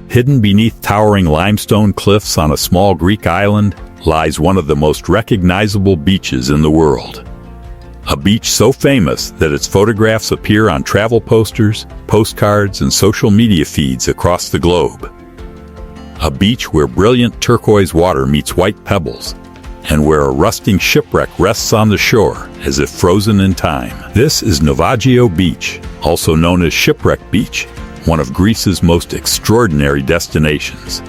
Hidden beneath towering limestone cliffs on a small Greek island lies one of the most recognizable beaches in the world. A beach so famous that its photographs appear on travel posters, postcards, and social media feeds across the globe. A beach where brilliant turquoise water meets white pebbles, and where a rusting shipwreck rests on the shore as if frozen in time. This is Navagio Beach, also known as Shipwreck Beach, one of Greece's most extraordinary destinations.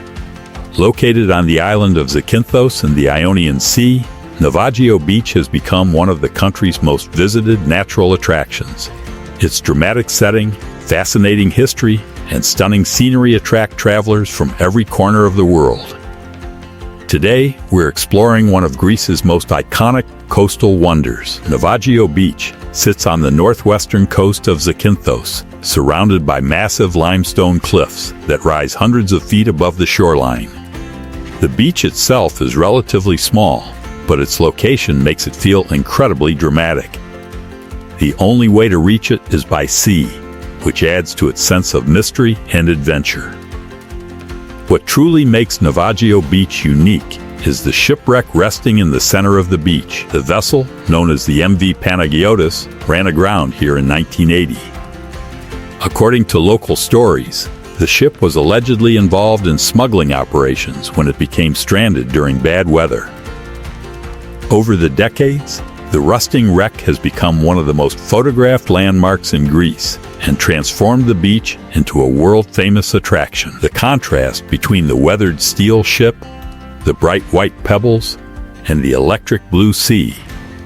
Located on the island of Zakynthos in the Ionian Sea, Navagio Beach has become one of the country's most visited natural attractions. Its dramatic setting, fascinating history, and stunning scenery attract travelers from every corner of the world. Today, we're exploring one of Greece's most iconic coastal wonders. Navagio Beach sits on the northwestern coast of Zakynthos, surrounded by massive limestone cliffs that rise hundreds of feet above the shoreline. The beach itself is relatively small, but its location makes it feel incredibly dramatic. The only way to reach it is by sea, which adds to its sense of mystery and adventure. What truly makes Navagio Beach unique is the shipwreck resting in the center of the beach. The vessel, known as the MV Panagiotis, ran aground here in 1980. According to local stories, the ship was allegedly involved in smuggling operations when it became stranded during bad weather. Over the decades, the rusting wreck has become one of the most photographed landmarks in Greece and transformed the beach into a world-famous attraction. The contrast between the weathered steel ship, the bright white pebbles, and the electric blue sea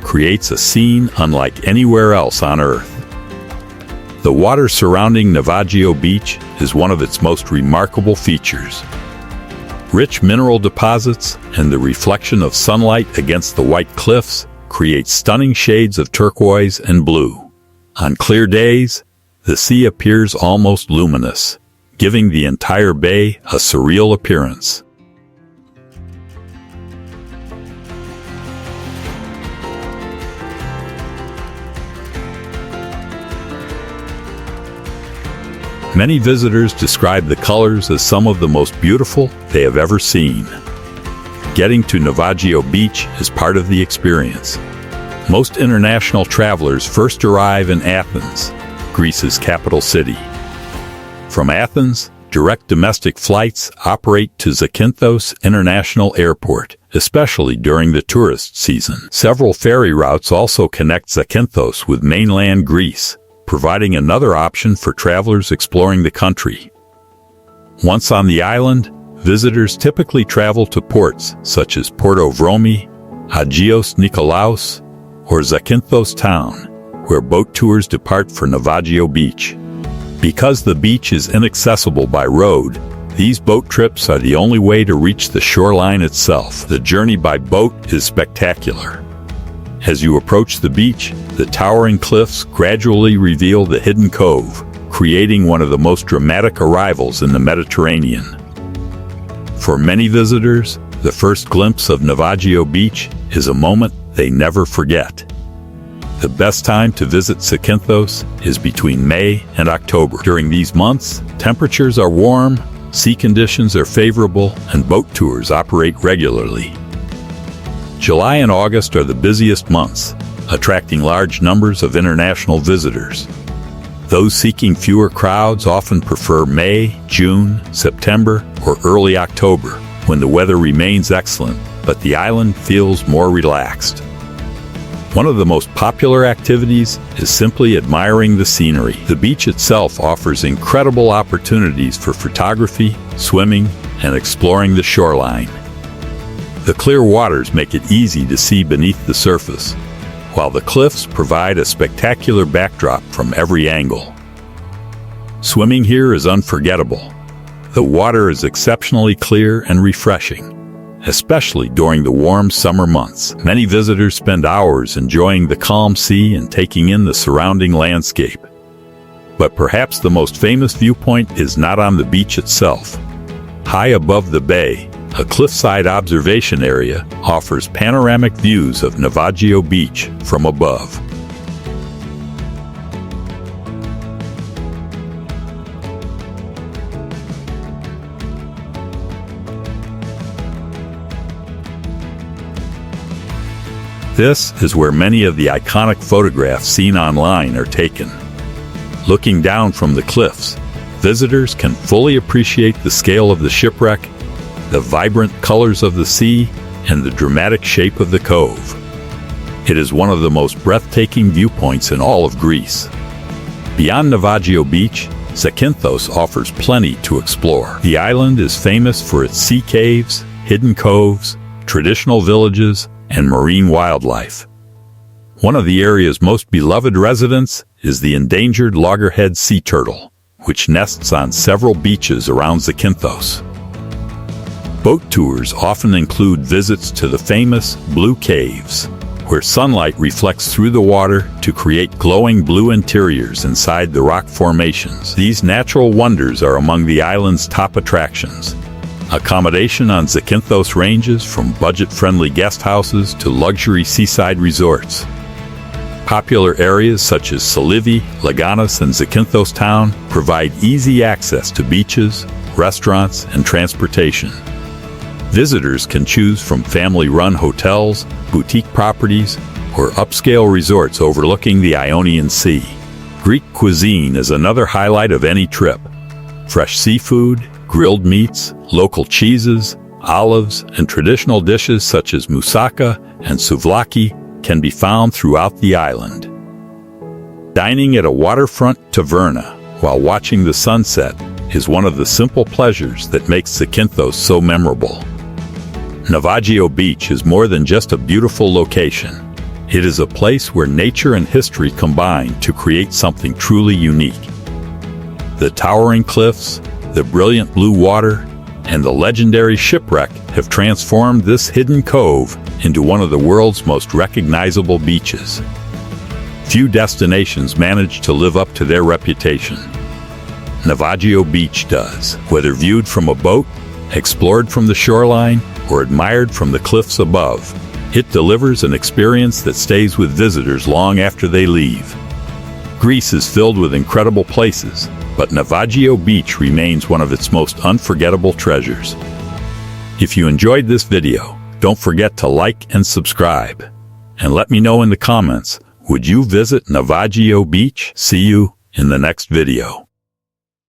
creates a scene unlike anywhere else on Earth. The water surrounding Navagio Beach is one of its most remarkable features. Rich mineral deposits and the reflection of sunlight against the white cliffs create stunning shades of turquoise and blue. On clear days, the sea appears almost luminous, giving the entire bay a surreal appearance. Many visitors describe the colors as some of the most beautiful they have ever seen. Getting to Navagio Beach is part of the experience. Most international travelers first arrive in Athens, Greece's capital city. From Athens, direct domestic flights operate to Zakynthos International Airport, especially during the tourist season. Several ferry routes also connect Zakynthos with mainland Greece, providing another option for travelers exploring the country. Once on the island, visitors typically travel to ports such as Porto Vromi, Agios Nikolaos, or Zakynthos town, where boat tours depart for Navagio Beach. Because the beach is inaccessible by road, these boat trips are the only way to reach the shoreline itself. The journey by boat is spectacular. As you approach the beach, the towering cliffs gradually reveal the hidden cove, creating one of the most dramatic arrivals in the Mediterranean. For many visitors, the first glimpse of Navagio Beach is a moment they never forget. The best time to visit Zakynthos is between May and October. During these months, temperatures are warm, sea conditions are favorable, and boat tours operate regularly. July and August are the busiest months, attracting large numbers of international visitors. Those seeking fewer crowds often prefer May, June, September, or early October, when the weather remains excellent, but the island feels more relaxed. One of the most popular activities is simply admiring the scenery. The beach itself offers incredible opportunities for photography, swimming, and exploring the shoreline. The clear waters make it easy to see beneath the surface, while the cliffs provide a spectacular backdrop from every angle. Swimming here is unforgettable. The water is exceptionally clear and refreshing, especially during the warm summer months. Many visitors spend hours enjoying the calm sea and taking in the surrounding landscape. But perhaps the most famous viewpoint is not on the beach itself. High above the bay, a cliffside observation area offers panoramic views of Navagio Beach from above. This is where many of the iconic photographs seen online are taken. Looking down from the cliffs, visitors can fully appreciate the scale of the shipwreck, the vibrant colors of the sea, and the dramatic shape of the cove. It is one of the most breathtaking viewpoints in all of Greece. Beyond Navagio Beach, Zakynthos offers plenty to explore. The island is famous for its sea caves, hidden coves, traditional villages, and marine wildlife. One of the area's most beloved residents is the endangered loggerhead sea turtle, which nests on several beaches around Zakynthos. Boat tours often include visits to the famous Blue Caves, where sunlight reflects through the water to create glowing blue interiors inside the rock formations. These natural wonders are among the island's top attractions. Accommodation on Zakynthos ranges from budget-friendly guest houses to luxury seaside resorts. Popular areas such as Salivi, Laganos, and Zakynthos town provide easy access to beaches, restaurants, and transportation. Visitors can choose from family-run hotels, boutique properties, or upscale resorts overlooking the Ionian Sea. Greek cuisine is another highlight of any trip. Fresh seafood, grilled meats, local cheeses, olives, and traditional dishes such as moussaka and souvlaki can be found throughout the island. Dining at a waterfront taverna while watching the sunset is one of the simple pleasures that makes Zakynthos so memorable. Navagio Beach is more than just a beautiful location. It is a place where nature and history combine to create something truly unique. The towering cliffs, the brilliant blue water, and the legendary shipwreck have transformed this hidden cove into one of the world's most recognizable beaches. Few destinations manage to live up to their reputation. Navagio Beach does. Whether viewed from a boat, explored from the shoreline, or admired from the cliffs above, it delivers an experience that stays with visitors long after they leave. Greece is filled with incredible places, but Navagio Beach remains one of its most unforgettable treasures. If you enjoyed this video, don't forget to like and subscribe. And let me know in the comments, would you visit Navagio Beach? See you in the next video.